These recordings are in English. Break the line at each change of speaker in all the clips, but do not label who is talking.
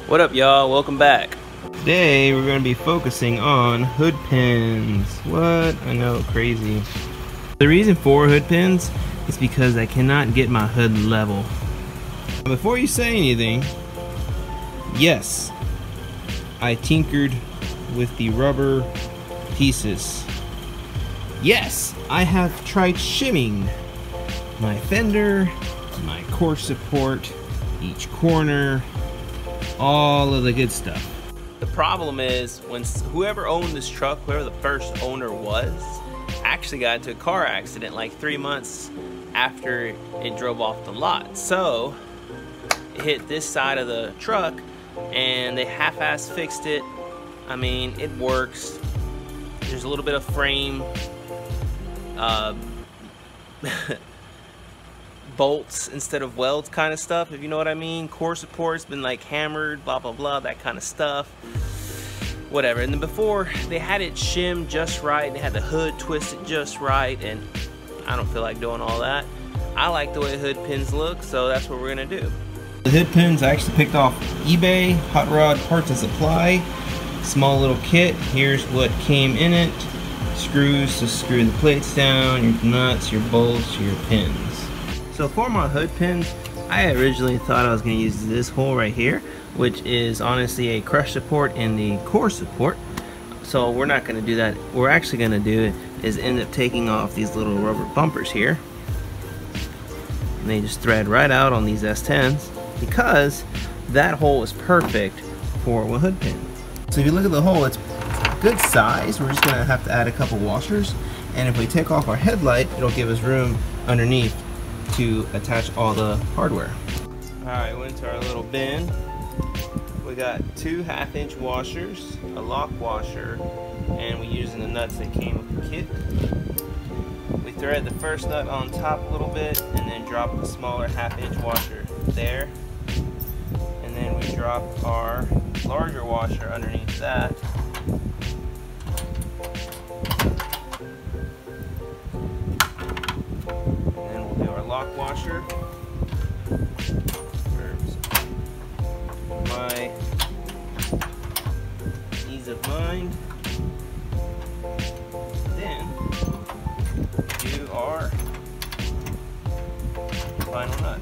What up, y'all? Welcome back.
Today we're going to be focusing on hood pins. What? I know, crazy. The reason for hood pins is because I cannot get my hood level. Before you say anything, yes, I tinkered with the rubber pieces. Yes, I have tried shimming my fender, my core support, each corner, all of the good stuff.
The problem is when whoever owned this truck, whoever the first owner was, actually got into a car accident like 3 months after it drove off the lot. So it hit this side of the truck and they half-ass fixed it. I mean, it works. There's a little bit of frame bolts instead of welds kind of stuff, if you know what I mean. Core support's been like hammered, blah blah blah, that kind of stuff, whatever. And then before, they had it shimmed just right, they had the hood twisted just right, and I don't feel like doing all that. I like the way hood pins look, so that's what we're gonna do.
The hood pins I actually picked off eBay, Hot Rod Parts and Supply. Small little kit. Here's what came in it. Screws to screw the plates down, your nuts, your bolts, your pins. So for my hood pins, I originally thought I was going to use this hole right here, which is honestly a crush support and the core support. So we're not going to do that. What we're actually going to do is end up taking off these little rubber bumpers here. And they just thread right out on these S10s because that hole is perfect for a hood pin. So if you look at the hole, it's good size. We're just going to have to add a couple washers. And if we take off our headlight, it'll give us room underneath to attach all the hardware. Alright, went to our little bin. We got 2 1/2-inch washers, a lock washer, and we're using the nuts that came with the kit. We thread the first nut on top a little bit and then drop the smaller 1/2-inch washer there. And then we drop our larger washer underneath that. Lock washer for my ease of mind. Then do our final nut.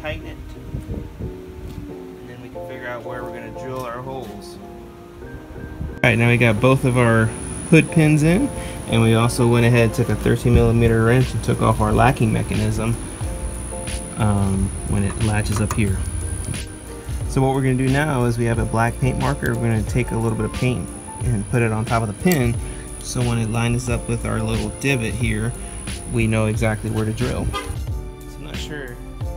Tighten it, and then we can figure out where we're going to drill our holes. Alright, now we got both of our hood pins in, and we also went ahead and took a 13mm wrench and took off our lacking mechanism when it latches up here. So what we're going to do now is we have a black paint marker. We're going to take a little bit of paint and put it on top of the pin, so when it lines up with our little divot here, we know exactly where to drill. So I'm not sure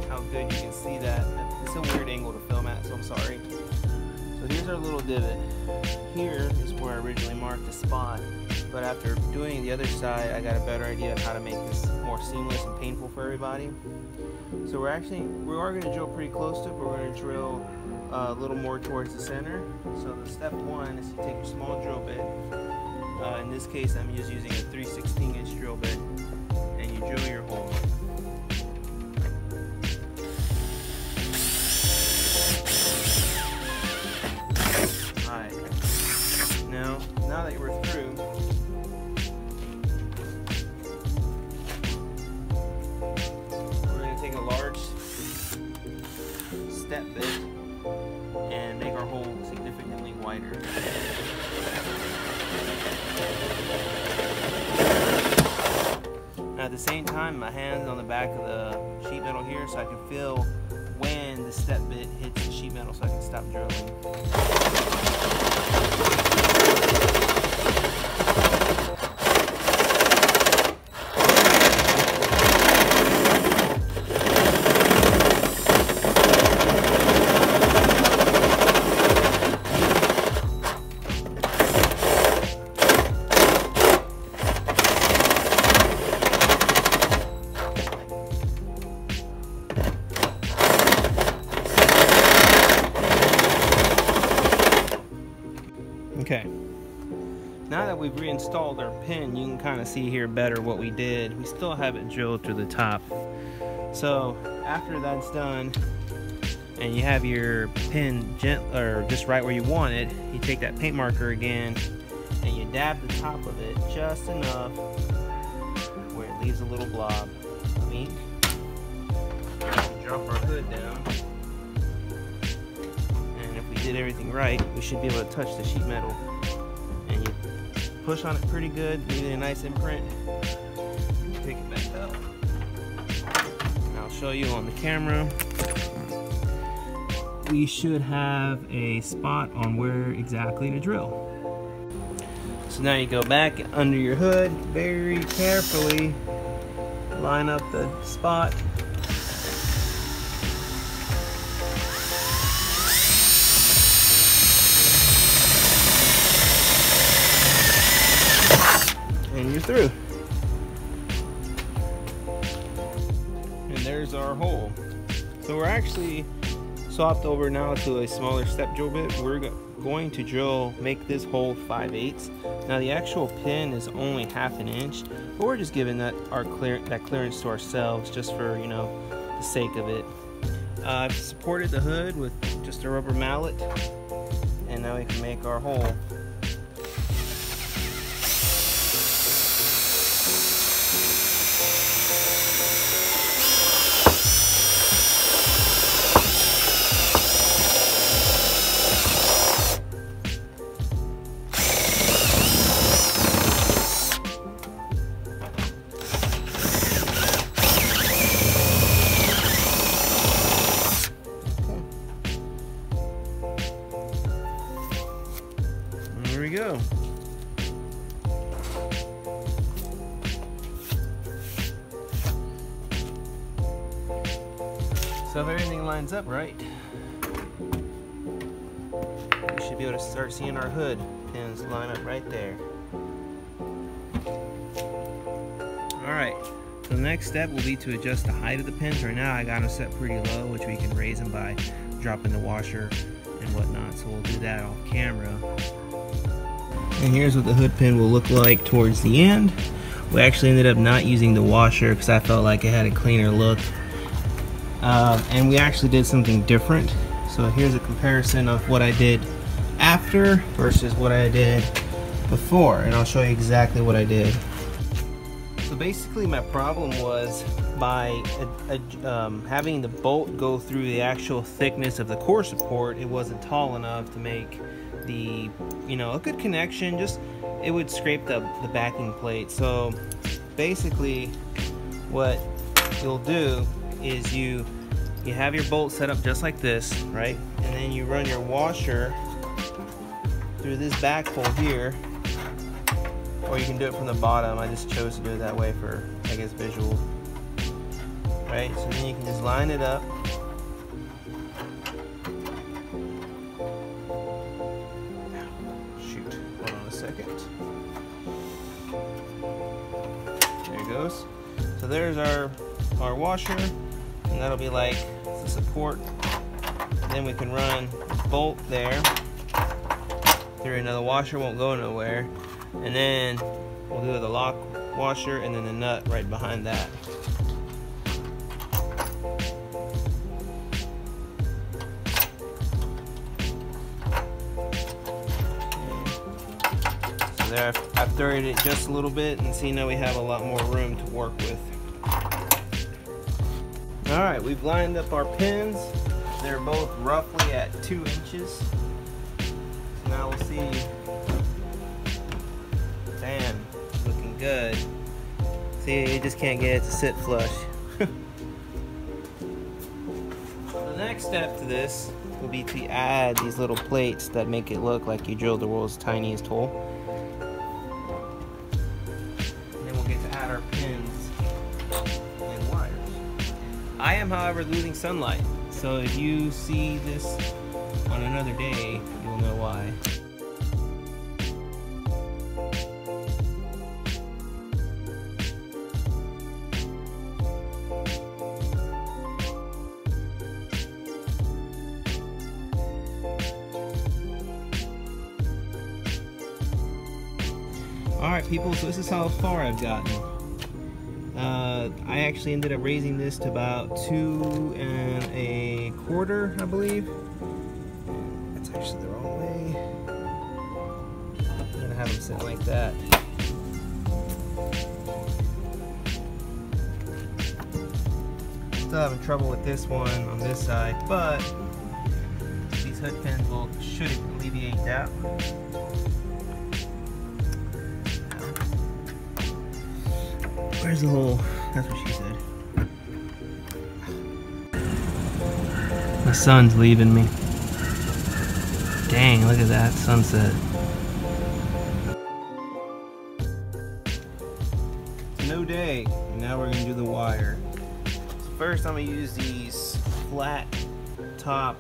how good you can see that. It's a weird angle to film at, so I'm sorry. So here's our little divot. Here is where I originally marked the spot, but after doing the other side, I got a better idea of how to make this more seamless and painful for everybody. So we are going to drill pretty close to it, but we're going to drill a little more towards the center. So the step one is to take your small drill bit. In this case, I'm just using a 3/16" drill bit, and you drill your hole. Now that we're through, we're going to take a large step bit and make our hole significantly wider. Now at the same time, my hand's on the back of the sheet metal here so I can feel when the step bit hits the sheet metal so I can stop drilling. Okay. Now that we've reinstalled our pin, you can kind of see here better what we did. We still have it drilled through the top. So after that's done, and you have your pin just right where you want it, you take that paint marker again, and you dab the top of it just enough where it leaves a little blob of ink. Drop our hood down, and if we did everything right, we should be able to touch the sheet metal. And you push on it pretty good, leave it a nice imprint, pick it back up. And I'll show you on the camera. We should have a spot on where exactly to drill. So now you go back under your hood, very carefully line up the spot. And you're through. And there's our hole. So we're actually swapped over now to a smaller step drill bit. We're going to make this hole 5/8. Now the actual pin is only 1/2 inch, but we're just giving that clearance to ourselves just for, you know, the sake of it. I've supported the hood with just a rubber mallet, and now we can make our hole. There we go. So if everything lines up right, we should be able to start seeing our hood pins line up right there. Alright, so the next step will be to adjust the height of the pins. Right now I got them set pretty low, which we can raise them by dropping the washer and whatnot, so we'll do that off camera. And here's what the hood pin will look like towards the end. We actually ended up not using the washer because I felt like it had a cleaner look. And we actually did something different. So here's a comparison of what I did after versus what I did before, and I'll show you exactly what I did. So basically my problem was by having the bolt go through the actual thickness of the core support, it wasn't tall enough to make the, you know, a good connection. Just it would scrape the backing plate. So basically what you'll do is you have your bolt set up just like this, right? And then you run your washer through this back hole here, or you can do it from the bottom. I just chose to do it that way for, I guess, visual. Right? So then you can just line it up. Shoot, hold on a second. There it goes. So there's our washer, and that'll be like the support. Then we can run the bolt there through another washer, won't go nowhere. And then we'll do the lock washer and then the nut right behind that. So there I've threaded it just a little bit, and see now we have a lot more room to work with. Alright, we've lined up our pins. They're both roughly at 2 inches. So now we'll see. Damn, looking good. See, you just can't get it to sit flush. The next step to this will be to add these little plates that make it look like you drilled the world's tiniest hole. And then we'll get to add our pins and wires. I am, however, losing sunlight, so if you see this on another day, you'll know why. Alright people, so this is how far I've gotten. I actually ended up raising this to about 2 1/4, I believe. That's actually the wrong way. I'm gonna have them sit like that. Still having trouble with this one on this side, but these hood pins should alleviate that. Where's the hole? That's what she said. My sun's leaving me. Dang, look at that sunset. New day, and now we're gonna do the wire. First, I'm gonna use these flat top,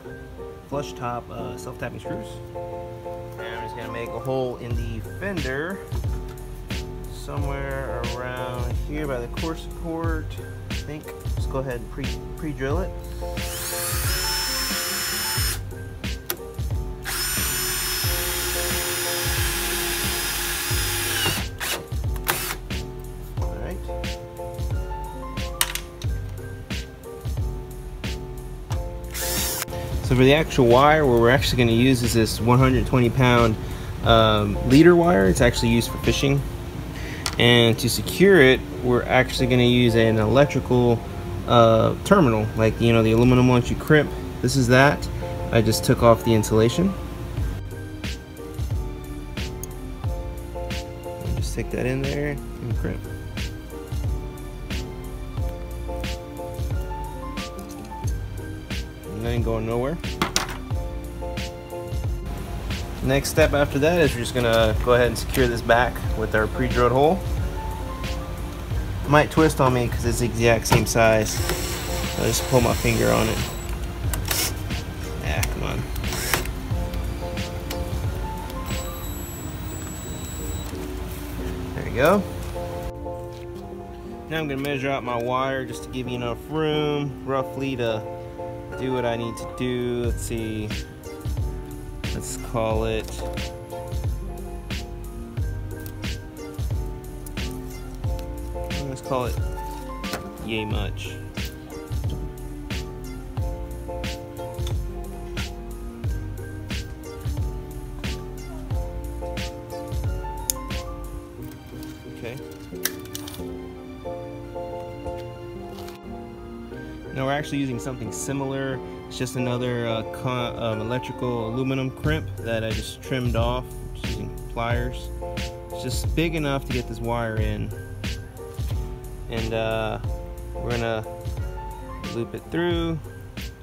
flush top self-tapping screws. And I'm just gonna make a hole in the fender somewhere around here by the core support. I think. Just go ahead and pre-drill it. So for the actual wire, what we're actually going to use is this 120-pound leader wire. It's actually used for fishing. And to secure it, we're actually going to use an electrical terminal, like the aluminum ones you crimp. This is that. I just took off the insulation. And just stick that in there and crimp. Ain't going nowhere. Next step after that is we're just gonna go ahead and secure this back with our pre-drilled hole. It might twist on me because it's the exact same size. I'll just pull my finger on it. Yeah, come on. There you go. Now I'm gonna measure out my wire just to give you enough room, roughly, to do what I need to do. Let's see. Let's call it. Let's call it yay much. Okay. Now we're actually using something similar. It's just another electrical aluminum crimp that I just trimmed off just using pliers. It's just big enough to get this wire in. And we're gonna loop it through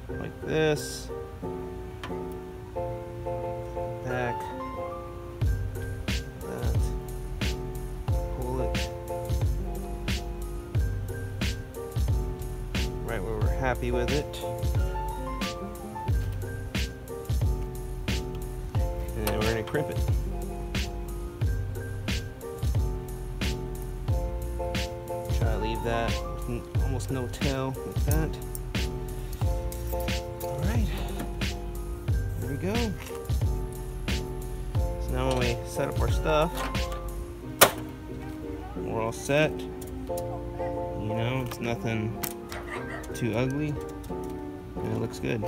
like this. Back. That. Pull it. Right where we're happy with it. And then we're going to crimp it. Try to leave that with almost no tail like that. Alright. There we go. So now when we set up our stuff, we're all set. It's nothing too ugly, and it looks good.